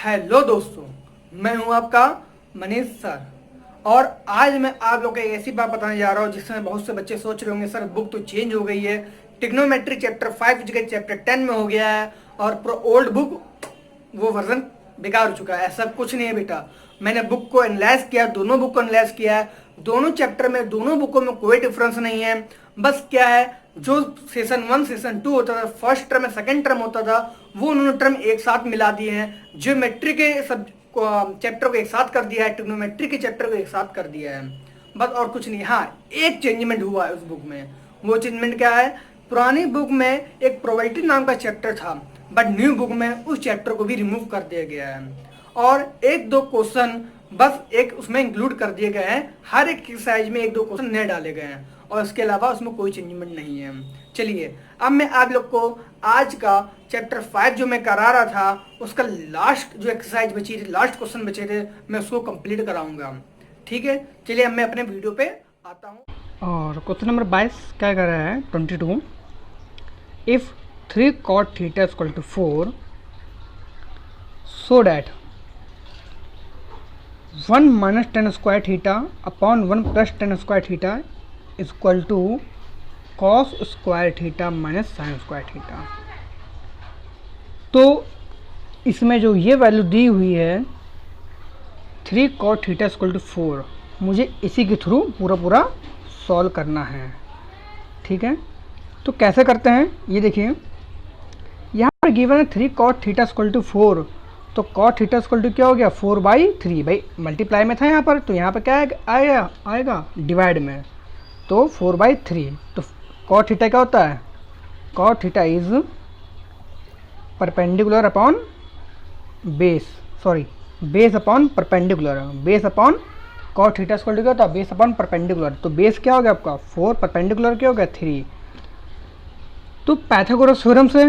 Hello दोस्तों, मैं हूं आपका मनीष सर। और आज मैं आप लोग को एक ऐसी बात बताने जा रहा हूं जिसमें बहुत से बच्चे सोच रहे होंगे सर बुक तो चेंज हो गई है, ट्रिग्नोमेट्री चैप्टर 5 की जगह चैप्टर 10 में हो गया है और ओल्ड बुक वो वर्जन बेकार हो चुका है। ऐसा कुछ नहीं है बेटा। मैंने बुक को एनालाइज किया, दोनों बुक को एनालाइज किया है। दोनों चैप्टर में, दोनों बुकों में कोई डिफरेंस नहीं है। बस क्या है, जो सेशन 1 सेशन 2 होता था, फर्स्ट टर्म सेकंड टर्म होता था, वो उन्होंने टर्म एक साथ मिला दिए हैं। ज्योमेट्री के सब चैप्टर को एक साथ कर दिया है, ट्रिग्नोमेट्री के चैप्टर को एक साथ कर दिया है। बस और कुछ नहीं। हाँ, एक चेंजमेंट हुआ है उस बुक में। वो चेंजमेंट क्या है? पुरानी बुक में एक प्रोबेबिलिटी नाम का चैप्टर था, बट न्यू बुक में उस चैप्टर को भी रिमूव कर दिया गया है और एक दो क्वेश्चन बस एक उसमें इंक्लूड कर दिए गए हैं। हर एक एक्सरसाइज में एक दो क्वेश्चन नए डाले गए हैं और इसके अलावा उसमें कोई चेंजमेंट नहीं है। चलिए अब मैं आप लोग को आज का चैप्टर 5 जो मैं करा रहा था उसका लास्ट जो एक्सरसाइज बची थी, लास्ट क्वेश्चन बचे थे, मैं उसको कंप्लीट कराऊंगा। ठीक है, चलिए अब मैं अपने वीडियो पे आता हूँ। और क्वेश्चन नंबर 22 क्या कर रहा है 22। If 3 cot theta equal to 4 so that 1 minus tan square theta upon 1 plus tan square theta equal to cos square theta minus sine square theta. तो इसमें जो ये वैल्यू दी हुई है 3 cot थीटा इक्वल टू 4, मुझे इसी के थ्रू पूरा सॉल्व करना है। ठीक है, तो कैसे करते हैं ये देखिए। यहाँ पर गिवन है 3 cot थीटा इक्वल टू 4, तो cot थीटा इक्वल टू क्या हो गया 4/3। भाई मल्टीप्लाई में था यहाँ पर, तो यहाँ पर क्या आएगा डिवाइड में, तो 4/3। तो cot थीटा क्या होता है? cot theta is perpendicular upon base, sorry base upon perpendicular, base upon cot theta equal to क्या होता है? Base upon perpendicular. तो बेस क्या हो गया आपका 4, परपेंडिकुलर क्या हो गया 3। तो पाइथागोरस थ्योरम से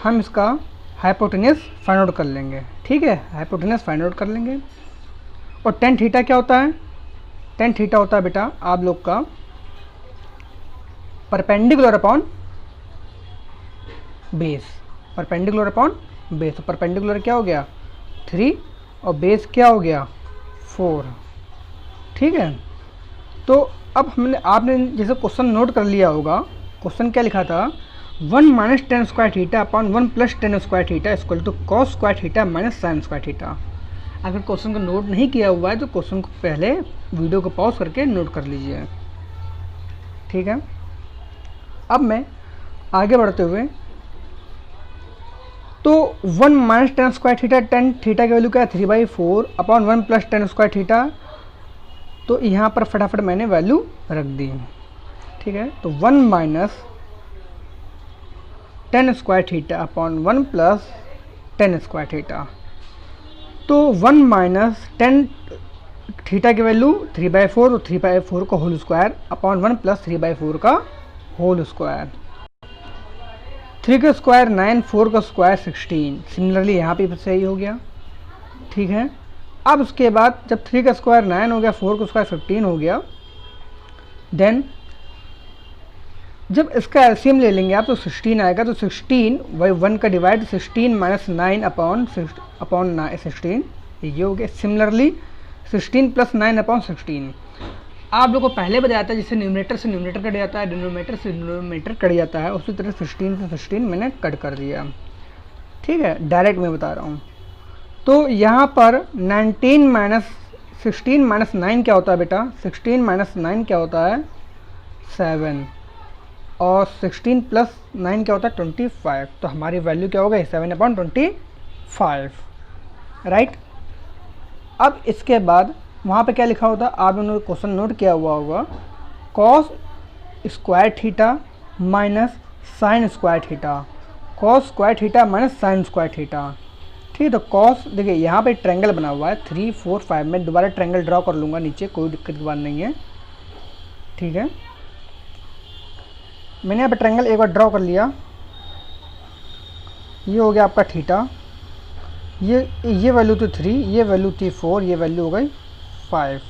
हम इसका हाइपोटेनस फाइंड आउट कर लेंगे। ठीक है, हाइपोटेनस फाइंड आउट कर लेंगे। और टेन थीटा क्या होता है? टेन थीटा होता है बेटा आप लोग का perpendicular upon base, perpendicular upon base. तो परपेंडिकुलर क्या हो गया 3 और बेस क्या हो गया 4। ठीक है, तो अब आपने जैसे क्वेश्चन नोट कर लिया होगा, क्वेश्चन क्या लिखा था 1 minus tan square theta upon 1 plus tan square theta equal to cos square theta minus sine square theta. अगर क्वेश्चन को नोट नहीं किया हुआ है तो क्वेश्चन को पहले वीडियो को पॉज करके नोट कर लीजिए। ठीक है, अब मैं आगे बढ़ते हुए, तो 1 minus tan square theta, tan theta की वैल्यू क्या है 3/4 upon 1 plus tan square theta. तो यहाँ पर फटाफट मैंने वैल्यू रख दी। ठीक है, तो 1 minus tan square theta upon 1 plus tan square theta. तो 1 माइनस टेन थीटा की वैल्यू 3/4, तो 3/4 का होल स्क्वायर अपॉन 1 प्लस 3/4 का होल स्क्वायर। 3 का स्क्वायर 9, 4 का स्क्वायर 16। सिमिलरली यहाँ पे सही हो गया। ठीक है, अब उसके बाद जब 3 का स्क्वायर 9 हो गया, 4 का स्क्वायर 15 हो गया, देन जब इसका एलसीएम ले लेंगे आप तो 16 आएगा। तो 16 बाई 1 का डिवाइड 16 माइनस 9 अपॉन 16 ये हो गया। सिमिलरली 16 प्लस 9 अपॉन 16 आप लोग को पहले बताया था, जिससे न्यूमरेटर से न्यूमरेटर कट जाता है, डिनोमिनेटर से डिनोमिनेटर कट जाता है, उसी तरह 16 से 16 मैंने कट कर दिया। ठीक है, डायरेक्ट मैं बता रहा हूँ। तो यहाँ पर 19 माइनस 16 माइनस 9 क्या होता है बेटा? 16 माइनस 9 क्या होता है 7 और 16 प्लस 9 क्या होता है 25। तो हमारी वैल्यू क्या होगा 7/25। राइट, अब इसके बाद वहाँ पे क्या लिखा होता है, आप लोगों ने क्वेश्चन नोट किया हुआ होगा, cos square theta minus sine square theta, cos square theta minus sine square theta. ठीक है, तो कॉस देखिए यहाँ पे ट्रायंगल बना हुआ है 3, 4, 5। मैं दोबारा ट्रायंगल ड्रॉ कर लूँगा नीचे, कोई दिक्कत की बात नहीं है। ठीक है, मैंने यहाँ पे ट्रायंगल एक बार ड्रॉ कर लिया। ये हो गया आपका थीटा, ये वैल्यू थी 3, ये वैल्यू थी 4, ये वैल्यू हो गई 5।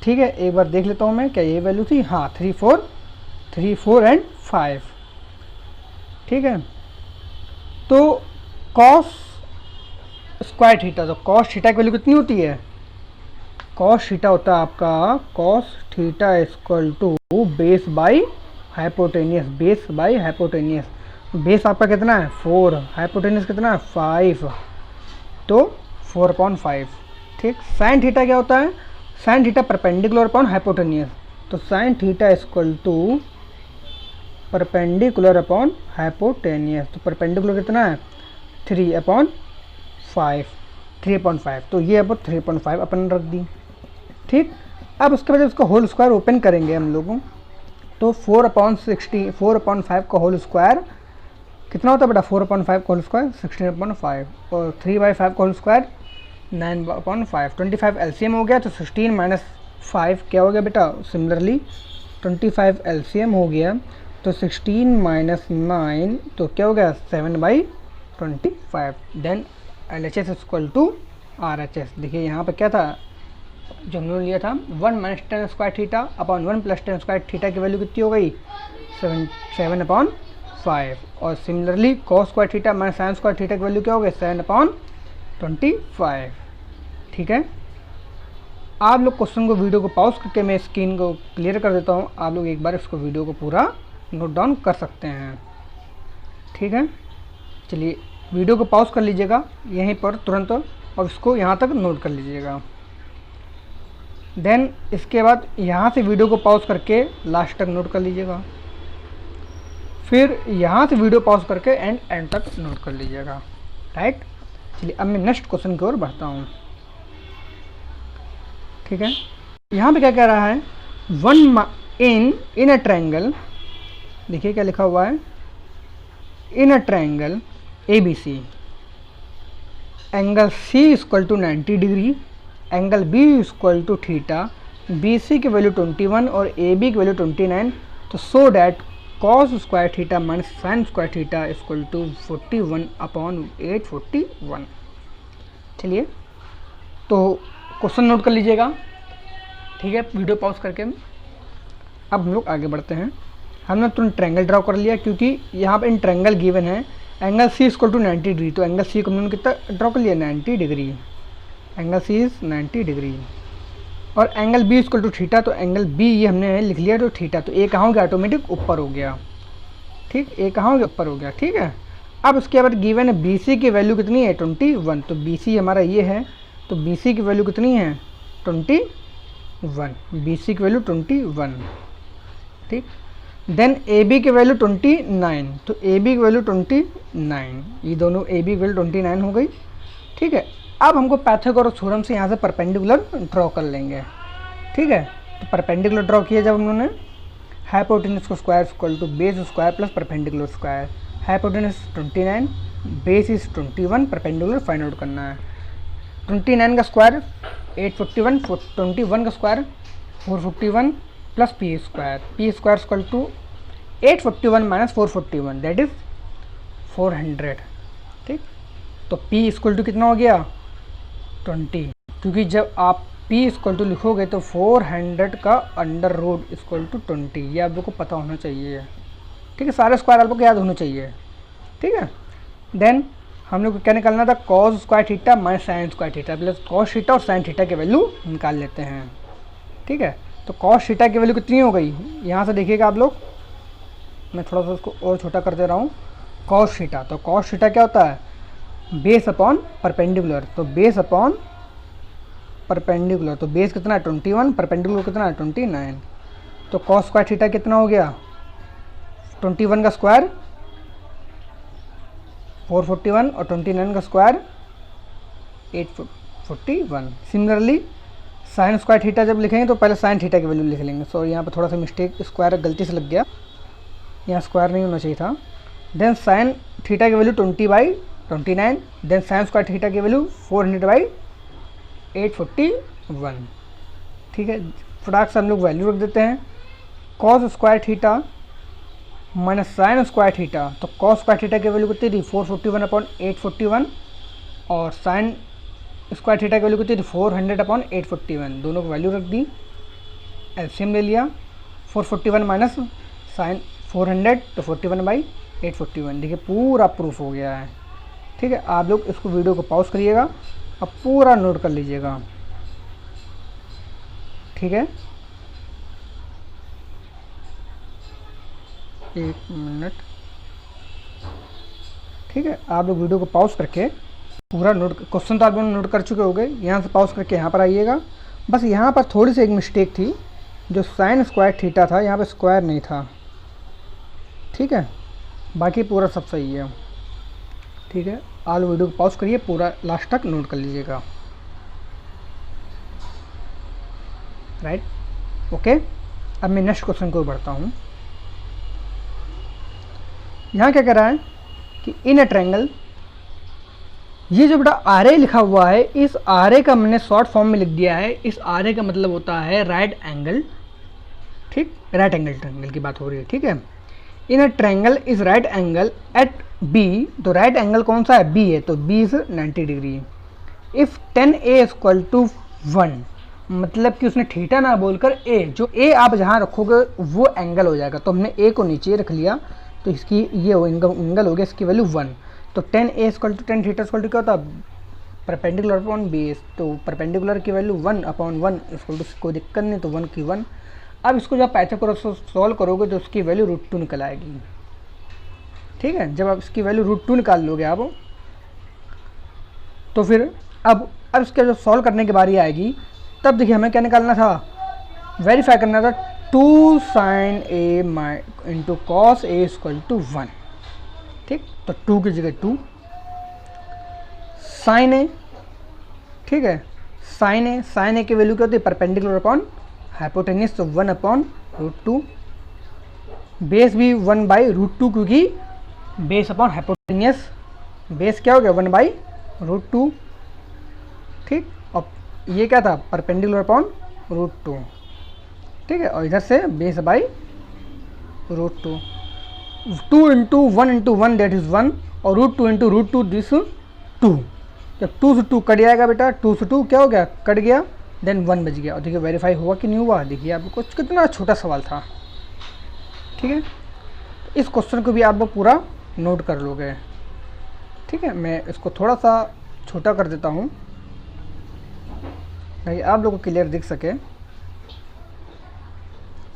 ठीक है, एक बार देख लेता हूँ मैं क्या ये वैल्यू थी। हाँ, 3, 4 एंड 5। ठीक है, तो कॉस स्क्वायर थीटा, तो कॉस थीटा की वैल्यू कितनी होती है, कॉस थीटा होता है आपका cos theta equal to base by hypotenuse, base by hypotenuse. Base आपका कितना है 4, हाइपोटेनियस कितना है 5, तो 4/5। ठीक, साइन थीटा क्या होता है, sine theta perpendicular upon hypotenuse, तो sine theta equal to perpendicular upon hypotenuse, तो परपेंडिकुलर कितना है 3/5, 3/5, तो ये अब 3/5 अपन रख दी। ठीक, अब उसके बाद उसका होल स्क्वायर ओपन करेंगे हम लोगों, तो 4/5 का होल स्क्वायर कितना होता है बेटा, 4/5 का होल स्क्वायर 16/5, और 3/5 का होल स्क्वायर 9/5, 25 एलसीएम हो गया, तो 16 - 5 क्या हो गया बेटा, सिमिलरली 25 एलसीएम हो गया, तो 16 - 9 तो क्या हो गया 7/25। Then LHS equal to RHS। देखिए यहाँ पे क्या था जो हमने लिया था 1 - tan square theta upon 1 + tan square theta की वैल्यू कितनी हो गई 7/5, और similarly cos square theta minus sin square theta की वैल्यू क्या हो गई 7/25। ठीक है, आप लोग क्वेश्चन को वीडियो को पॉज करके मैं स्क्रीन को क्लियर कर देता हूँ, आप लोग एक बार इसको वीडियो को पूरा नोट डाउन कर सकते हैं। ठीक है, चलिए वीडियो को पॉज कर लीजिएगा यहीं पर तुरंत, और इसको यहाँ तक नोट कर लीजिएगा। देन इसके बाद यहाँ से वीडियो को पॉज करके लास्ट तक नोट कर लीजिएगा, फिर यहाँ से वीडियो पॉज करके एंड तक नोट कर लीजिएगा। राइट, चलिए अब मैं नेक्स्ट क्वेश्चन की ओर बढ़ता हूँ। ठीक है, यहाँ पे क्या कह रहा है, इन अ ट्रायंगल, देखिए क्या लिखा हुआ है, in a triangle ABC angle C equal to 90 degree, angle B equal to theta, BC की वैल्यू 21 और AB की वैल्यू 29, तो so that cos square theta minus sine square theta equal to 41/841। चलिए तो क्वेश्चन नोट कर लीजिएगा। ठीक है, वीडियो पॉज करके अब हम लोग आगे बढ़ते हैं। हमने तुरंत ट्रायंगल ड्रॉ कर लिया, क्योंकि यहाँ पर इन ट्रायंगल गिवन है angle C equal to 90 degree, तो एंगल C को हमने कितना ड्रॉ कर लिया 90 degree, angle C is 90 degree, और angle B equal to theta, तो एंगल B ये हमने लिख लिया तो थीटा, तो ए कहाँ हो गया ऑटोमेटिक ऊपर हो गया। ठीक, ए कहाँ हो गया ऊपर हो गया। ठीक है, अब उसके बाद गिवन है BC की वैल्यू कितनी है 21, तो BC हमारा ये है, तो BC की वैल्यू कितनी है 21, BC की वैल्यू 21। ठीक, देन AB की वैल्यू 29, तो AB की वैल्यू 29, ये दोनों AB की वैल्यू 29 हो गई। ठीक है, अब हमको पाइथागोरस थ्योरम से यहाँ से परपेंडिकुलर ड्रॉ कर लेंगे। ठीक है, तो परपेंडिकुलर ड्रॉ किया जब उन्होंने, हाइपोटेनस को square equal to base square plus perpendicular square, hypotenuse 29, base is 21, perpendicular find out करना है। 29 का स्क्वायर 841, 21 का square 451 plus P square equal to 841 minus 441 that is 400। ठीक, तो p इक्वल टू कितना हो गया 20, क्योंकि जब आप p इक्वल टू लिखोगे तो 400 का अंडर रूट इक्वल टू 20, ये आप लोग को पता होना चाहिए। ठीक है, सारे स्क्वायर आप लोग को याद होना चाहिए। ठीक है, देन हम लोग को क्या निकालना था cos square theta minus sine square theta, plus cos theta और साइन थीटा की वैल्यू निकाल लेते हैं। ठीक है, तो cos थीटा की वैल्यू कितनी हो गई, यहाँ से देखिएगा आप लोग, मैं थोड़ा सा उसको और छोटा कर दे रहा हूँ। cos थीटा, तो cos थीटा क्या होता है बेस अपॉन परपेंडिकुलर, तो बेस अपॉन परपेंडिकुलर, तो बेस कितना है 21, परपेंडिकुलर कितना है 29, तो cos स्क्वायर थीटा कितना हो गया 21 का स्क्वायर 441 और 29 का square 841। Similarly sign square theta जब लिखेंगे तो पहले साइन थीटा की वैल्यू लिख लेंगे। सो यहाँ पे थोड़ा सा मिस्टेक, स्क्वायर गलती से लग गया, यहाँ स्क्वायर नहीं होना चाहिए था। देन साइन थीटा की value 20/29, then sine square theta की वैल्यू 400/841। ठीक है, फटाक से हम लोग वैल्यू रख देते हैं। Cos square theta minus sine square theta, तो कॉस स्क्वायर थीटा की वैल्यू कितनी थी 441/841, और साइन स्क्वायर थीटा की वैल्यू कितनी थी 400/841, दोनों को वैल्यू रख दी, एलसीएम ले लिया। 441 माइनस साइन 400 तो 41/841। देखिए पूरा प्रूफ हो गया है। ठीक है, आप लोग इसको वीडियो को पॉज करिएगा और पूरा नोट कर लीजिएगा। ठीक है, 1 मिनट। ठीक है, आप लोग वीडियो को पॉज करके पूरा नोट, क्वेश्चन तो आप लोग नोट कर चुके होंगे। यहाँ से पॉज करके यहाँ पर आइएगा। बस यहाँ पर थोड़ी सी एक मिस्टेक थी, जो साइन स्क्वायर थीटा था यहाँ पर स्क्वायर नहीं था। ठीक है, बाकी पूरा सब सही है। ठीक है, आप लोग वीडियो को पॉज करिए, पूरा लास्ट तक नोट कर लीजिएगा। Right, okay. अब मैं नेक्स्ट क्वेश्चन को बढ़ता हूँ। यहाँ क्या कह रहा है कि इन अ ट्रायंगल, ये जो बेटा आर ए लिखा हुआ है, इस आर ए का मैंने शॉर्ट फॉर्म में लिख दिया है। इस आर ए का मतलब होता है राइट एंगल। ठीक, राइट एंगल ट्रायंगल की बात हो रही है। ठीक है, in a triangle is right angle at B, तो राइट एंगल कौन सा है? बी है, तो B is 90 degree. If 10a equal to 1, मतलब कि उसने थीटा ना बोलकर ए, जो ए आप जहाँ रखोगे वो एंगल हो जाएगा। तो हमने ए को नीचे रख लिया, तो इसकी ये एंगल हो गया, इसकी वैल्यू 1। तो 10a equal to 10 theta equal to क्या होता है? Perpendicular upon base. तो परपेंडिकुलर की वैल्यू 1 अपॉन 1 इक्वल टू, कोई दिक्कत नहीं, तो 1 की 1। अब इसको जब पाइथागोरस को सॉल्व करोगे तो उसकी वैल्यू √2 निकल आएगी। ठीक है, जब आप इसकी वैल्यू √2 निकाल लोगे आप, तो फिर अब इसके जब सॉल्व करने की बारी आएगी, तब देखिए हमें क्या निकालना था? वेरीफाई करना था 2 sin a into cos A equal to 1। ठीक, तो 2 की जगह 2 sin a। ठीक है, sin a की वैल्यू क्या होती है? परपेंडिकुलर अपॉन हाइपोटेन्यूस, तो 1 अपॉन √2। बेस भी 1 बाई √2, क्योंकि बेस अपॉन हाइपोटेन्यूस, बेस क्या हो गया? 1 बाई √2। ठीक, और ये क्या था? Perpendicular upon √2। ठीक है, और इधर से base by √2। 2 into 1 into 1 that is 1, और √2 इंटू √2 दिस 2। जब 2 से 2 कट जाएगा बेटा, 2 से 2 क्या हो गया? कट गया, देन 1 बच गया। और देखिए वेरीफाई हुआ कि नहीं हुआ? देखिए आपको कितना छोटा सवाल था। ठीक है, तो इस क्वेश्चन को भी आप लोग पूरा नोट कर लोगे। ठीक है, मैं इसको थोड़ा सा छोटा कर देता हूँ ताकि आप लोगों को क्लियर दिख सके।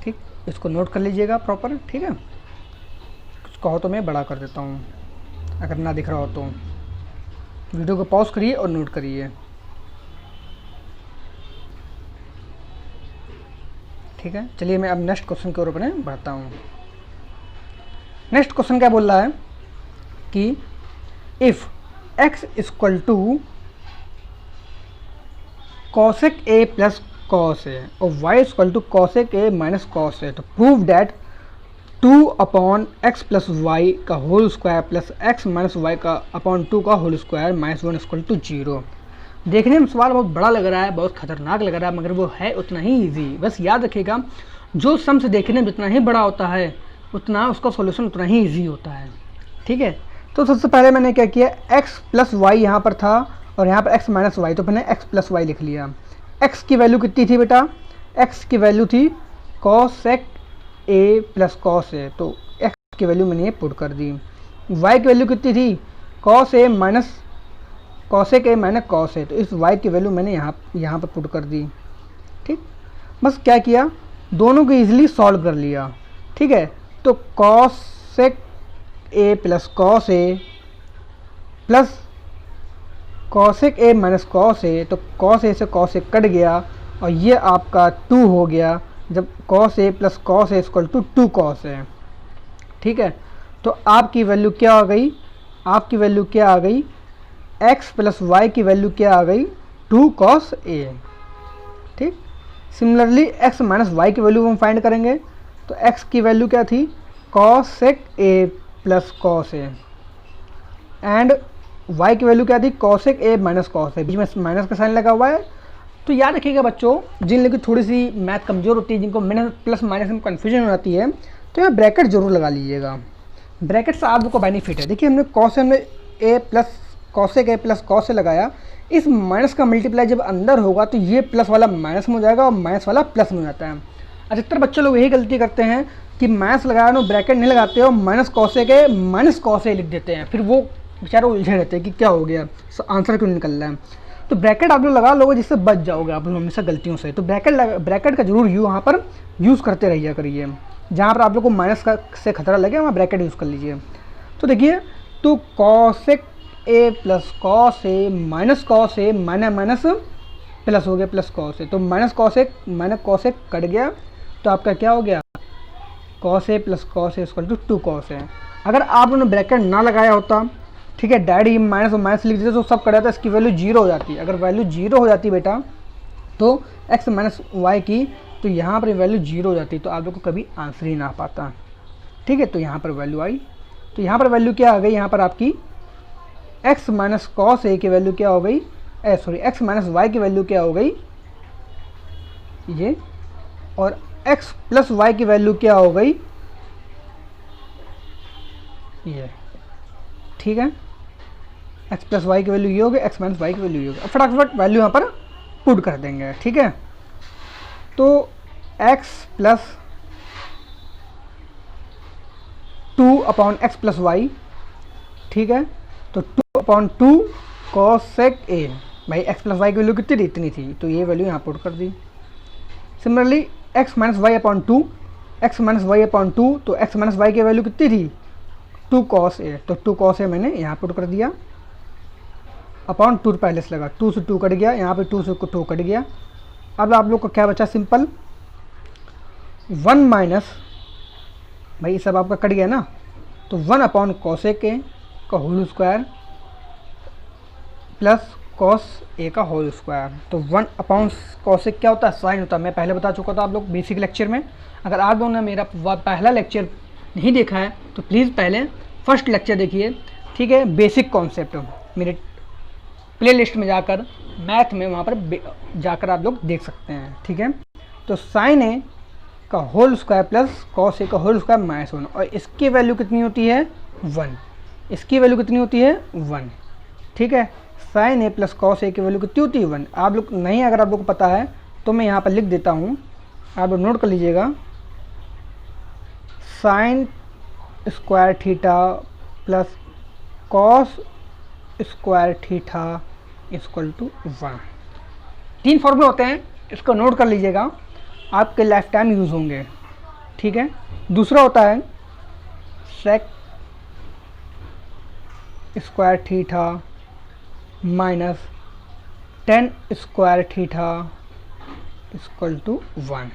ठीक, इसको नोट कर लीजिएगा प्रॉपर। ठीक है, कुछ कहो तो मैं बड़ा कर देता हूँ, अगर ना दिख रहा हो तो वीडियो को पॉज करिए और नोट करिए। ठीक है, चलिए मैं अब नेक्स्ट क्वेश्चन की ओर अपने बढ़ता हूँ। नेक्स्ट क्वेश्चन क्या बोल रहा है कि if x equal to cosec a plus cos a और y equal to cosec a minus cos a, तो prove that 2 upon x plus y का whole square plus x minus y का upon 2 का whole square minus 1 equal to 0। देखने में सवाल बहुत बड़ा लग रहा है, बहुत खतरनाक लग रहा है, मगर वो है उतना ही ईजी। बस याद रखिएगा, जो सम से देखने में जितना ही बड़ा होता है उतना उसका सॉल्यूशन उतना ही ईजी होता है। ठीक है, तो सबसे पहले मैंने क्या किया? x प्लस वाई यहाँ पर था और यहाँ पर x माइनस वाई, तो मैंने x प्लस वाई लिख लिया। x की वैल्यू कितनी थी बेटा? x की वैल्यू थी cosec a plus cos a, तो x की वैल्यू मैंने ये पुट कर दी। y की वैल्यू कितनी थी? Cos a minus cosec a minus cos a, तो इस y की वैल्यू मैंने यहाँ पर पुट कर दी। ठीक, बस क्या किया? दोनों को ईजिली सॉल्व कर लिया। ठीक है, तो cosec a plus cos a plus cosec a minus cos a, तो कॉस ए से कॉस ए कट गया और ये आपका 2 हो गया, जब cos a plus cos A equal to 2 cos a. ठीक है, तो आपकी वैल्यू क्या आ गई? आपकी वैल्यू क्या आ गई? x प्लस वाई की वैल्यू क्या आ गई? 2 कॉस ए। ठीक, सिमिलरली x माइनस वाई की वैल्यू हम फाइंड करेंगे, तो x की वैल्यू क्या थी? Cosec a plus cos A, and y की वैल्यू क्या थी? कॉसेक ए माइनस कॉस ए। बीच में माइनस का साइन लगा हुआ है, तो याद रखिएगा बच्चों, जिन लोगों की थोड़ी सी मैथ कमज़ोर होती है, जिनको माइनस प्लस माइनस में कन्फ्यूजन हो जाती है, तो यहाँ ब्रैकेट जरूर लगा लीजिएगा। ब्रैकेट से आप लोग को बेनिफिट है। देखिए हमने कॉस में a plus cosec a plus cos a लगाया, इस माइनस का मल्टीप्लाई जब अंदर होगा तो ये प्लस वाला माइनस में हो जाएगा और माइनस वाला प्लस में हो जाता है। अधिकतर बच्चे लोग यही गलती करते हैं कि माइनस लगाया ना ब्रैकेट नहीं लगाते हो, minus cosec a minus cos a लिख देते हैं, फिर वो बेचारे उलझे रहते हैं कि क्या हो गया, आंसर क्यों निकल रहा है। तो ब्रैकेट आप लोग लगा लोगे जिससे बच जाओगे आप लोग हमेशा गलतियों से। तो ब्रैकेट का जरूर यहाँ पर यूज़ करते रहिए करिए, जहाँ पर आप लोग को माइनस का से खतरा लगे वहाँ ब्रैकेट यूज़ कर लीजिए। तो देखिए, तो cosec a plus cos a minus cos a minus plus हो गया प्लस कॉस ए, तो माइनस कॉस ए कट गया, तो आपका क्या हो गया, cos a plus cos A equal to 2 cos a. अगर आप लोगों ने ब्रैकेट ना लगाया होता, ठीक है, डायरेक्ट माइनस और माइनस लिख देते तो सब कट जाता, इसकी वैल्यू 0 हो जाती। अगर वैल्यू 0 हो जाती बेटा तो x माइनस वाई की, तो यहाँ पर वैल्यू 0 हो जाती, तो आप लोग को कभी आंसर ही ना आ पाता। ठीक है, तो यहाँ पर वैल्यू आई, तो यहाँ पर वैल्यू क्या आ गई, यहाँ पर आपकी x माइनस कॉस ए की वैल्यू क्या हो गई, x माइनस वाई की वैल्यू क्या हो गई ये, और x प्लस वाई की वैल्यू क्या हो गई ये। ठीक है, x प्लस वाई की वैल्यू ये हो गई, x माइनस वाई की वैल्यू ये हो गई। फटाफट वैल्यू यहाँ पर पुट कर देंगे। ठीक है, तो x plus 2 upon x plus y, ठीक है, तो 2 अपॉन 2 कॉसेक ए, भाई x प्लस वाई की वैल्यू कितनी थी, इतनी थी, तो ये वैल्यू यहाँ पुट कर दी। Similarly x minus y upon 2, x minus y upon 2, तो x माइनस वाई की वैल्यू कितनी थी 2 कॉस ए, तो 2 कॉस ए मैंने यहाँ पुट कर दिया, अपॉन 2 पहले से लगा, 2 से 2 कट गया, यहाँ पे 2 से 2 कट गया। अब आप लोग को क्या बचा, सिंपल 1 माइनस, भाई ये सब आपका कट गया ना, तो 1 अपॉन कॉसेक ए का whole square plus cos a का होल स्क्वायर। तो 1 अपॉन कॉसेक क्या होता है, साइन होता है, मैं पहले बता चुका था आप लोग बेसिक लेक्चर में। अगर आप लोगों ने मेरा पहला लेक्चर नहीं देखा है तो प्लीज़ पहले फर्स्ट लेक्चर देखिए, ठीक है, बेसिक कॉन्सेप्ट मेरे प्ले लिस्ट में जाकर मैथ में वहाँ पर जाकर आप लोग देख सकते हैं। ठीक है, तो साइन ए का whole square plus cos a का होल स्क्वायर माइनस 1, और इसकी वैल्यू कितनी होती है 1, इसकी वैल्यू कितनी होती है 1। ठीक है, साइन ए प्लस कॉस ए की वैल्यू कितनी होती है 1। आप लोग नहीं, अगर आप लोग को पता है तो मैं यहाँ पर लिख देता हूँ, आप लोग नोट कर लीजिएगा, sine square theta plus cos square theta equal to 1। 3 फॉर्मूले होते हैं, इसको नोट कर लीजिएगा, आपके लाइफ टाइम यूज़ होंगे। ठीक है, दूसरा होता है sec square theta minus tan square theta equal to 1।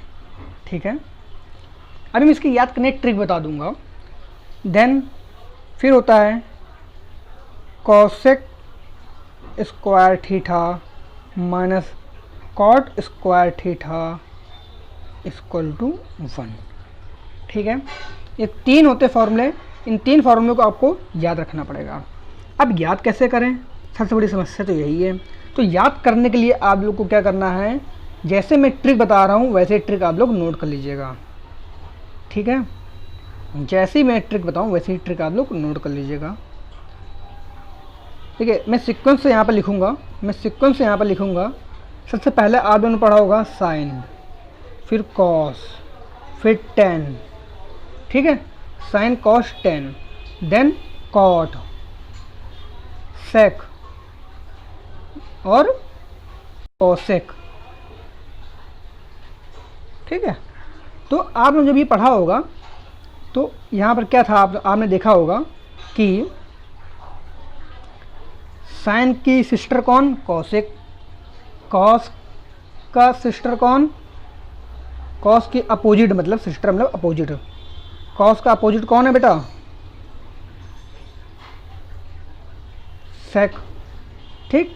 ठीक है, अभी मैं इसकी याद करने ट्रिक बता दूंगा। देन फिर होता है cosec square theta minus cot square theta equal to 1। ठीक है, ये 3 होते फॉर्मूले, इन 3 फॉर्मूले को आपको याद रखना पड़ेगा। अब याद कैसे करें, सबसे बड़ी समस्या तो यही है। तो याद करने के लिए आप लोग को क्या करना है, जैसे मैं ट्रिक बता रहा हूँ वैसे ट्रिक आप लोग नोट कर लीजिएगा। ठीक है, जैसे ही मैं ट्रिक बताऊँ वैसे ही ट्रिक आप लोग नोट कर लीजिएगा। ठीक है, मैं सीक्वेंस से यहाँ पर लिखूँगा, सबसे पहले आप लोगों ने पढ़ा होगा साइन, फिर कॉस, फिर टेन। ठीक है, sine cos tan, then cot, sec और कॉसेक। ठीक है, तो आपने जब ये पढ़ा होगा तो यहाँ पर क्या था, आपने देखा होगा कि साइन की सिस्टर कौन, कॉसेक, कॉस का सिस्टर कौन, कॉस की अपोजिट, मतलब सिस्टर मतलब अपोजिट, कॉस का अपोजिट कौन है बेटा, सेक। ठीक,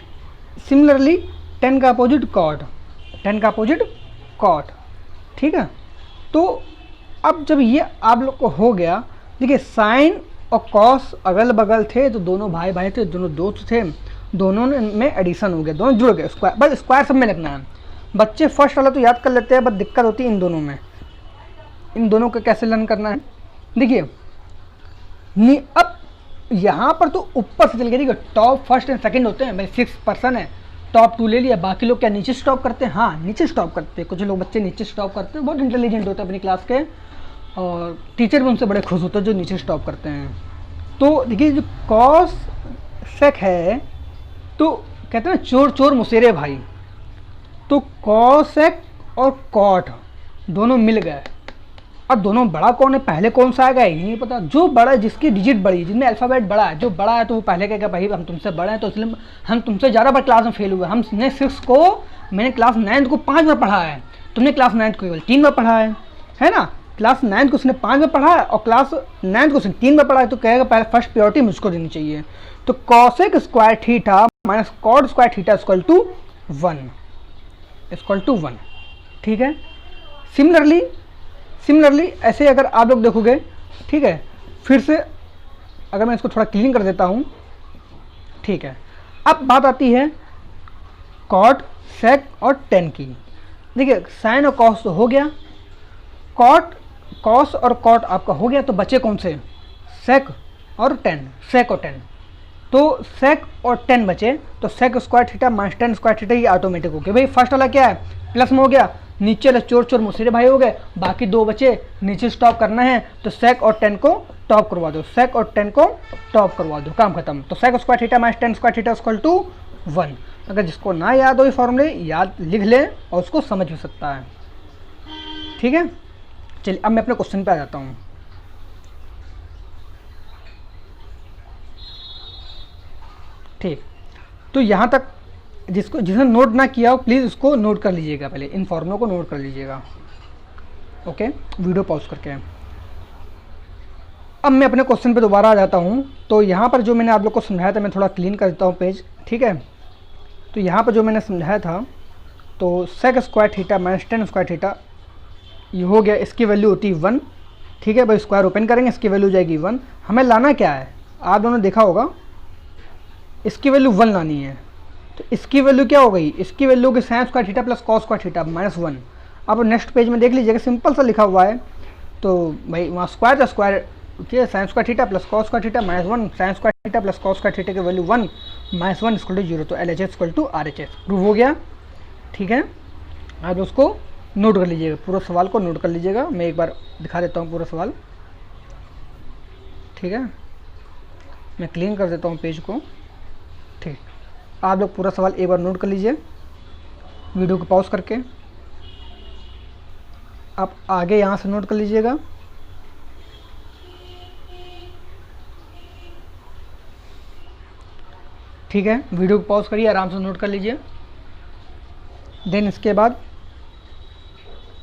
सिमिलरली टेन का अपोजिट कॉट, ठीक है, तो अब जब ये आप लोग को हो गया, देखिए साइन और कॉस अगल बगल थे तो दोनों भाई भाई थे, दोनों दोस्त थे, दोनों में एडिशन हो गया, दोनों जुड़ गए, स्क्वायर, बस स्क्वायर सब में लगना है। बच्चे फर्स्ट वाला तो याद कर लेते हैं, बस दिक्कत होती है इन दोनों में, इन दोनों को कैसे लर्न करना है। देखिए अब यहाँ पर तो ऊपर से चल गया, देखिए टॉप फर्स्ट एंड सेकंड होते हैं, भाई 6 पर्सन है, टॉप 2 ले लिया, बाकी लोग क्या नीचे स्टॉप करते हैं, हाँ नीचे स्टॉप करते हैं, कुछ लोग बच्चे नीचे स्टॉप करते हैं, बहुत इंटेलिजेंट होते हैं अपनी क्लास के, और टीचर भी उनसे बड़े खुश होते हैं जो नीचे स्टॉप करते हैं। तो देखिए जो कॉस सेक है तो कहते हैं चोर चोर मुसेरे भाई, तो कॉसेक और कॉट दोनों मिल गए। अब दोनों बड़ा कौन है, पहले कौन सा आएगा ये नहीं पता। जो बड़ा है, जिसकी डिजिट बड़ी है, जिसमें अल्फ़ाबेट बड़ा है, जो बड़ा है तो वो पहले कहेगा भाई हम तुमसे बड़े हैं तो इसलिए हम तुमसे ज़्यादा बार क्लास में फेल हुए। हमने 6 को, मैंने क्लास 9 को 5 बार पढ़ा है, तुमने क्लास 9 को केवल 3 बार पढ़ा है ना। क्लास 9 को उसने 5 बार पढ़ा है और क्लास 9 को उसने 3 बार पढ़ा है, तो कहेगा पहले फर्स्ट प्रायोरिटी मुझको देनी चाहिए। तो cosec square theta minus cot square theta equal to 1, ठीक है। सिमिलरली ऐसे अगर आप लोग देखोगे, ठीक है, फिर से अगर मैं इसको थोड़ा क्लीन कर देता हूँ, ठीक है। अब बात आती है कॉट, सेक और टेन की। देखिए साइन और कॉस तो हो गया, कॉट, कॉस और कॉट आपका हो गया, तो बचे कौन से, सेक और टेन, सेक और टेन। तो सेक और टेन बचे, तो sec square theta minus tan square theta ये ऑटोमेटिक हो गया। भाई फर्स्ट वाला क्या है, प्लस में हो गया, नीचे वाले चोर चोर मुसेरे भाई हो गए, बाकी 2 बचे, नीचे स्टॉप करना है तो सेक और टेन को टॉप करवा दो, सेक और टेन को टॉप करवा दो, काम खत्म। तो sec square theta minus tan square theta equal to 1। अगर जिसको ना याद हो ये फॉर्मूले, याद लिख ले और उसको समझ भी सकता है, ठीक है। चलिए अब मैं अपने क्वेश्चन पे आ जाता हूँ। ठीक, तो यहाँ तक जिसने नोट ना किया हो प्लीज़ उसको नोट कर लीजिएगा, पहले इन फॉर्मूलों को नोट कर लीजिएगा, ओके, वीडियो पॉज करके। अब मैं अपने क्वेश्चन पे दोबारा आ जाता हूँ। तो यहाँ पर जो मैंने आप लोग को समझाया था, मैं थोड़ा क्लीन कर देता हूँ पेज, ठीक है। तो यहाँ पर जो मैंने समझाया था, तो sec square theta minus tan square theta ये हो गया, इसकी वैल्यू होती है 1, ठीक है भाई। स्क्वायर ओपन करेंगे, इसकी वैल्यू जाएगी 1। हमें लाना क्या है, आप दोनों देखा होगा, इसकी वैल्यू 1 लानी है। तो इसकी वैल्यू क्या हो गई, इसकी वैल्यू होगी sign square theta plus cos square theta minus 1। अब नेक्स्ट पेज में देख लीजिएगा, सिंपल सा लिखा हुआ है, तो भाई वहाँ स्क्वायर था, स्क्वायर ठीक है, sine square theta plus cos square theta minus 1, sine square theta plus cos square theta की वैल्यू 1 माइनस 1 इक्वल टू 0। तो LHS equal to RHS prove हो गया, ठीक है। आप उसको नोट कर लीजिएगा, पूरा सवाल को नोट कर लीजिएगा। मैं एक बार दिखा देता हूँ पूरा सवाल, ठीक है। मैं क्लीन कर देता हूँ पेज को, ठीक। आप लोग पूरा सवाल एक बार नोट कर लीजिए, वीडियो को पॉज करके। आप आगे यहाँ से नोट कर लीजिएगा, ठीक है। वीडियो को पॉज करिए, आराम से नोट कर लीजिए। देन इसके बाद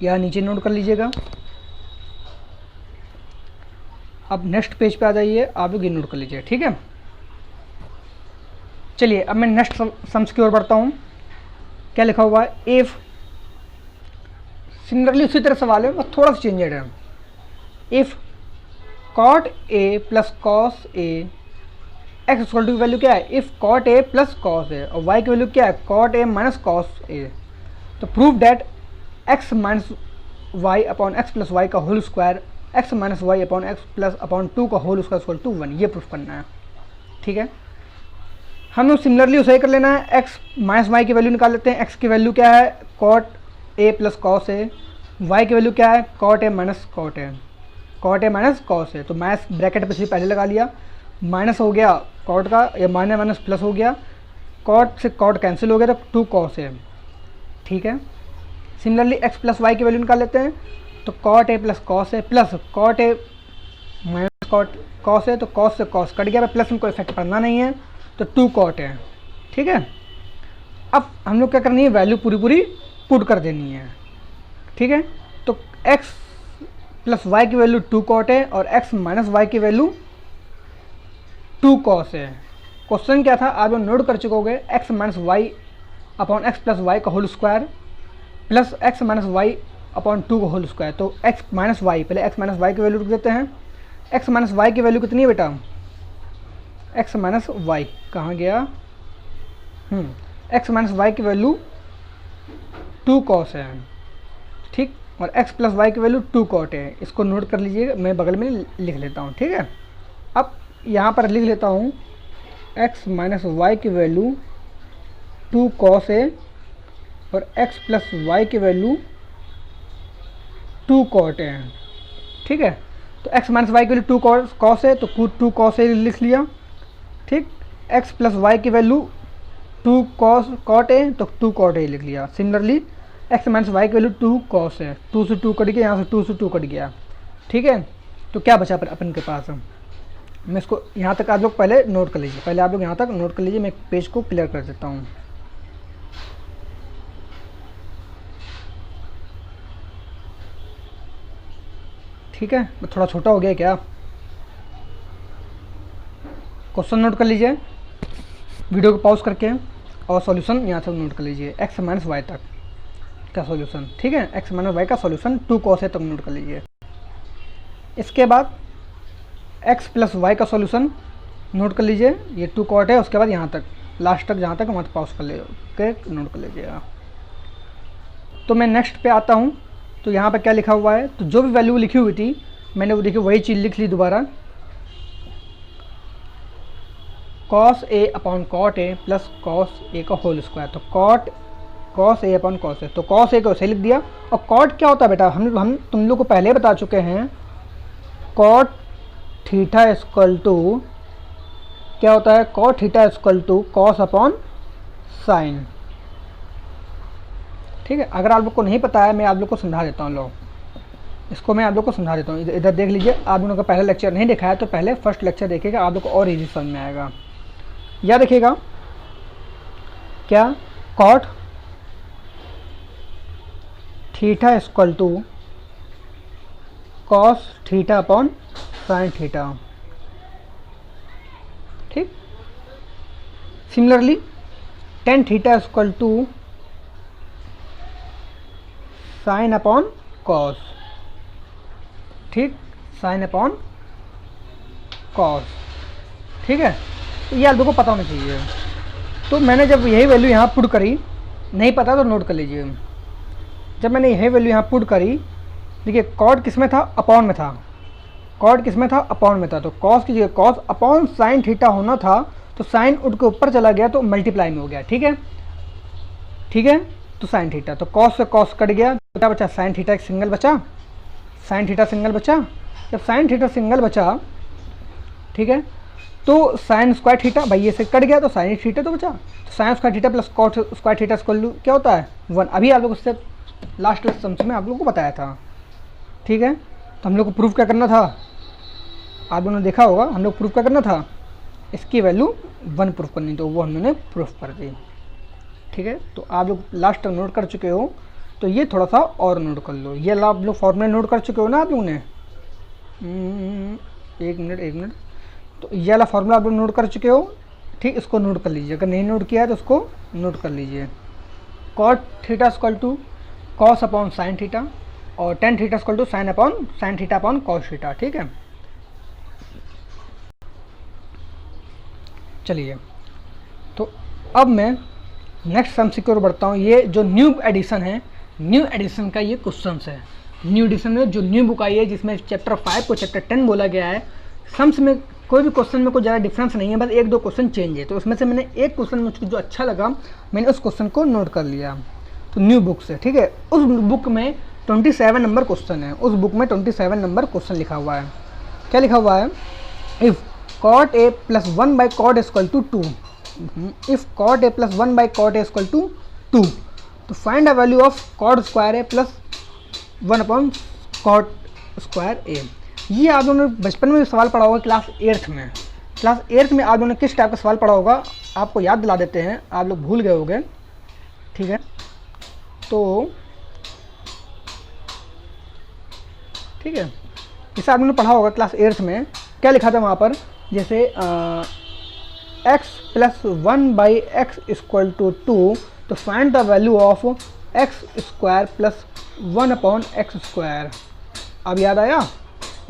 यहाँ नीचे नोट कर लीजिएगा। अब नेक्स्ट पेज पे आ जाइए, आप लोग ये नोट कर लीजिए, ठीक है। चलिए अब मैं नेक्स्ट सम्स की ओर बढ़ता हूँ। क्या लिखा हुआ है, इफ, सिमिलरली उसी तरह सवाल है बस थोड़ा सा चेंजेड है। If cot a plus cos a x equal to value क्या है, if cot a plus cos a, और वाई की वैल्यू क्या है, cot a minus cos a. तो prove that x minus y upon x plus y का whole square x minus y upon x plus upon 2 का whole square equal to 1, ये proof करना है, ठीक है। हम लोग सिमिलरली उसे कर लेना है, एक्स माइनस वाई की वैल्यू निकाल लेते हैं। एक्स की वैल्यू क्या है, cot a plus cos a, y की वैल्यू क्या है, cot a minus cot a, cot a minus cos a. तो माइनस ब्रैकेट पे से पहले लगा लिया, माइनस हो गया कॉट का, या माइनस माइनस प्लस हो गया, कॉट से कॉट कैंसिल हो गया तो 2 कॉस ए, ठीक है। सिमिलरली एक्स प्लस वाई की वैल्यू निकाल लेते हैं। तो cot a plus cos a plus cot a minus cot cos a, तो कॉस से कॉस कट गया, प्लस में कोई इफेक्ट पड़ना नहीं है, तो 2 कॉट है, ठीक है। अब हम लोग क्या करनी है, वैल्यू पूरी पुट कर देनी है, ठीक है। तो x प्लस वाई की वैल्यू 2 कॉट है और x माइनस वाई की वैल्यू 2 कॉस है। क्वेश्चन क्या था, आप लोग नोट कर चुके होंगे, x minus y upon x plus y का whole square plus x minus y upon 2 का होल स्क्वायर। तो x माइनस वाई, पहले x माइनस वाई की वैल्यू रख देते हैं। x माइनस वाई की वैल्यू कितनी है बेटा, x माइनस वाई कहाँ गया, x माइनस वाई की वैल्यू 2 कॉस है, ठीक। और x प्लस वाई की वैल्यू 2 कॉट है, इसको नोट कर लीजिएगा, मैं बगल में लिख लेता हूँ, ठीक है। अब यहाँ पर लिख लेता हूँ x माइनस वाई की वैल्यू 2 कॉस है और x प्लस वाई की वैल्यू 2 कॉट है, ठीक है। तो x माइनस वाई की वैल्यू 2 कॉस है, तो 2 कॉस है लिख लिया, ठीक। एक्स प्लस वाई की वैल्यू 2 कॉट ए, तो 2 कॉट ए लिख लिया। सिमिलरली एक्स माइनस वाई की वैल्यू 2 कॉस है, 2 से 2 कट गया, यहाँ से 2 से 2 कट गया। ठीक है, तो क्या बचा अपन के पास? मैं इसको यहाँ तक आप लोग पहले नोट कर लीजिए, पहले आप लोग यहाँ तक नोट कर लीजिए, मैं पेज को क्लियर कर देता हूँ। ठीक है, थोड़ा छोटा हो गया क्या? क्वेश्चन नोट कर लीजिए वीडियो को पॉज करके, और सॉल्यूशन यहाँ से नोट कर लीजिए, एक्स माइनस वाई तक का सॉल्यूशन। ठीक है, एक्स माइनस वाई का सॉल्यूशन 2 कॉस ए तक नोट कर लीजिए। इसके बाद एक्स प्लस वाई का सॉल्यूशन नोट कर लीजिए, ये 2 कॉट है, उसके बाद यहाँ तक लास्ट तक जहाँ तक वहाँ पॉज कर ले के नोट कर लीजिएगा। तो मैं नेक्स्ट पे आता हूँ, तो यहाँ पे क्या लिखा हुआ है, तो जो भी वैल्यू लिखी हुई थी मैंने वो देखिए वही चीज़ लिख ली दोबारा, cos a upon cot a plus cos a का होल स्क्वायर। तो cos a upon cos a, तो कॉस ए को ऐसे लिख दिया। और कॉट क्या होता है बेटा, हम तुम लोग को पहले बता चुके हैं, कॉट थीटा इक्वल टू क्या होता है, cot theta equal to cos upon sine. ठीक है, अगर आप लोग को नहीं पता है मैं आप लोग को समझा देता हूँ, लो इसको मैं आप लोग को समझा देता हूँ। इधर देख लीजिए, आप लोगों का पहला लेक्चर नहीं देखा है तो पहले फर्स्ट लेक्चर देखिएगा, आप लोग को और इजी समझ में आएगा। या देखिएगा क्या, cot theta equal to cos theta upon sine theta. ठीक, similarly tan theta equal to sine upon cos. ठीक, साइन अपॉन कॉस। ठीक है, तो ये आप लोगों को पता होना चाहिए। तो मैंने जब यही वैल्यू यहाँ पुट करी, नहीं पता तो नोट कर लीजिए, जब मैंने यही वैल्यू यहाँ पुट करी, देखिए कॉट किस में था, अपॉन में था, कॉट किस में था, अपॉन में था। तो कॉस की जगह कॉस अपॉन साइन थीटा होना था, तो साइन उठ के ऊपर चला गया तो मल्टीप्लाई में हो गया। ठीक है, ठीक है, तो साइन थीटा, तो कॉस से कॉस कट गया, तो क्या बचा, साइन थीटा एक सिंगल बचा, साइन थीटा सिंगल बचा। जब साइन थीटा सिंगल बचा, ठीक है, तो साइन स्क्वायर थीटा भाई ये से कट गया, तो साइन थीटा तो बचा, तो sine square theta plus cot square theta equal to क्या होता है, 1। अभी आप लोग उससे लास्ट सम्स में आप लोगों को बताया था। ठीक है, तो हम लोग को प्रूफ क्या करना था, आप लोगों ने देखा होगा, हम लोग प्रूफ क्या करना था, इसकी वैल्यू 1 प्रूफ करनी, तो वो हमने प्रूफ कर दी। ठीक है, तो आप लोग लास्ट तक नोट कर चुके हो, तो ये थोड़ा सा और नोट कर लो। ये आप लोग फॉर्मूला नोट कर चुके हो ना आप लोगों ने, एक मिनट, तो ये वाला फार्मूला आप लोग नोट कर चुके हो। ठीक, इसको नोट कर लीजिए, अगर नहीं नोट किया है तो उसको नोट कर लीजिए। Cot theta equal to cos upon sine theta, और tan theta equal to sine theta upon cos theta. ठीक है, चलिए तो अब मैं नेक्स्ट सम की ओर बढ़ता हूँ। ये जो न्यू एडिशन है, न्यू एडिशन का ये क्वेश्चन है। न्यू एडिशन में जो न्यू बुक आई है जिसमें चैप्टर 5 को चैप्टर 10 बोला गया है। सम्स में कोई भी क्वेश्चन में कोई ज़्यादा डिफरेंस नहीं है, बस 1-2 क्वेश्चन चेंज है। तो उसमें से मैंने एक क्वेश्चन मुझको जो अच्छा लगा, मैंने उस क्वेश्चन को नोट कर लिया। तो न्यू बुक से, ठीक है, उस बुक में 27 नंबर क्वेश्चन है। उस बुक में 27 नंबर क्वेश्चन लिखा हुआ है। क्या लिखा हुआ है, if cot a plus 1 by cot is equal to 2, if cot a plus 1 by cot is equal to 2, तो find the value of cot square a plus 1 upon cot square a। ये आप लोगों ने बचपन में भी सवाल पढ़ा होगा, क्लास 8th में। क्लास 8th में आप लोगों ने किस टाइप का सवाल पढ़ा होगा, आपको याद दिला देते हैं, आप लोग भूल गए होंगे। ठीक है, तो ठीक है, जैसे आप लोगों ने पढ़ा होगा क्लास 8th में, क्या लिखा था वहाँ पर, जैसे x plus 1 by x equal to 2, तो find the value of x square plus 1 upon x square. अब याद आया?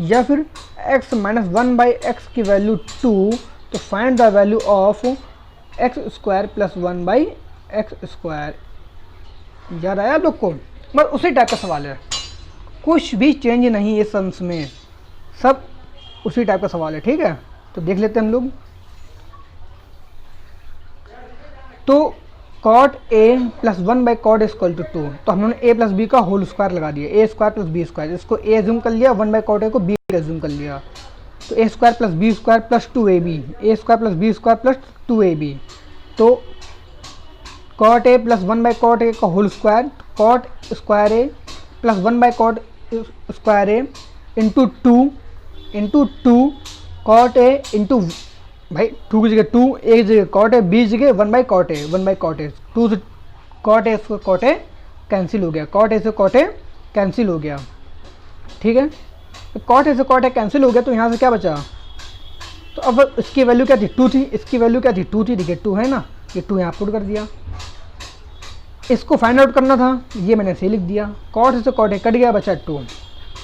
या फिर x माइनस 1 बाई एक्स की वैल्यू 2, तो find the value of x square plus 1 by x square. याद आया आप लोग को? बस उसी टाइप का सवाल है, कुछ भी चेंज नहीं है सम्स में, सब उसी टाइप का सवाल है। ठीक है, तो देख लेते हैं हम लोग। तो cot a plus 1 by cot equal to 2, तो हमने a प्लस बी का होल स्क्वायर लगा दिया, a square plus b square, इसको a एज्यूम कर लिया, 1 बाई कॉट a को b एज्यूम कर लिया। तो a square plus b square plus 2ab, a square plus b square plus 2ab, तो cot a plus 1 by cot a का whole square, cot square a plus 1 by cot square A into two cot A into भाई 2 की जगह 2, ए की जगह cot A, B की जगह 1 by cot ए, 2 से कॉट ए से कॉट ए कैंसिल हो गया, कॉट ए से कॉट ए कैंसिल हो गया, ठीक है। कॉट ए से कॉट ए कैंसिल हो गया, तो यहाँ से क्या बचा, तो अब इसकी वैल्यू क्या थी 2 थी, इसकी वैल्यू क्या थी 2 थी, देखिए 2 है ना, ये 2 यहाँ पुट कर दिया। इसको फाइंड आउट करना था, ये मैंने ऐसे लिख दिया, कॉट से कॉट ए कट गया, बचा 2,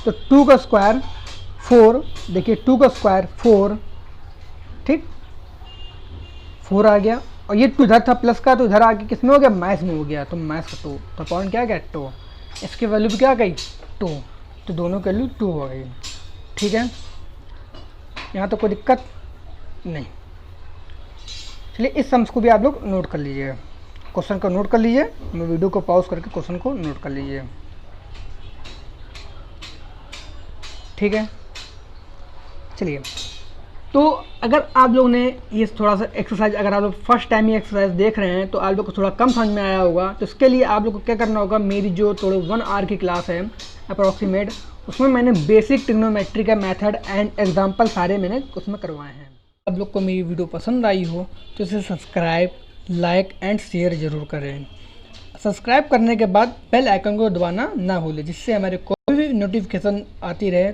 तो 2 का स्क्वायर 4, देखिए 2 का स्क्वायर 4, ठीक 4 आ गया, और ये 2 इधर था प्लस का, तो इधर आके किस में हो गया, माइनस में हो गया, तो माइनस का 2, तो पॉइंट क्या गया 2, इसकी वैल्यू भी क्या गई 2, तो दोनों की वैल्यू 2 हो गई, ठीक है। यहाँ तो कोई दिक्कत नहीं। चलिए इस सम्स को भी आप लोग नोट कर लीजिए, क्वेश्चन को नोट कर लीजिए, मैं वीडियो को पॉज करके क्वेश्चन को नोट कर लीजिए, ठीक है। चलिए, तो अगर आप लोगों ने ये थोड़ा सा एक्सरसाइज, अगर आप लोग फर्स्ट टाइम ये एक्सरसाइज देख रहे हैं तो आप लोग को थोड़ा कम समझ में आया होगा, तो इसके लिए आप लोग को क्या करना होगा, मेरी जो थोड़े 1 आवर की क्लास है अप्रॉक्सीमेट, उसमें मैंने बेसिक ट्रिग्नोमेट्री का मेथड एंड एग्जांपल सारे मैंने उसमें करवाए हैं। आप लोग को मेरी वीडियो पसंद आई हो तो इसे सब्सक्राइब, लाइक एंड शेयर ज़रूर करें। सब्सक्राइब करने के बाद बेल आइकन को दबाना ना भूलें, जिससे हमारे कोई भी नोटिफिकेशन आती रहे,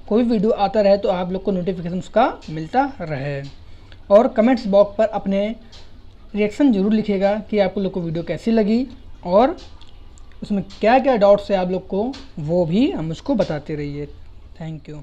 कोई वीडियो आता रहे तो आप लोग को नोटिफिकेशन उसका मिलता रहे। और कमेंट्स बॉक्स पर अपने रिएक्शन ज़रूर लिखिएगा कि आप लोग को वीडियो कैसी लगी, और उसमें क्या क्या डाउट्स है आप लोग को, वो भी हम उसको बताते रहिए। Thank you.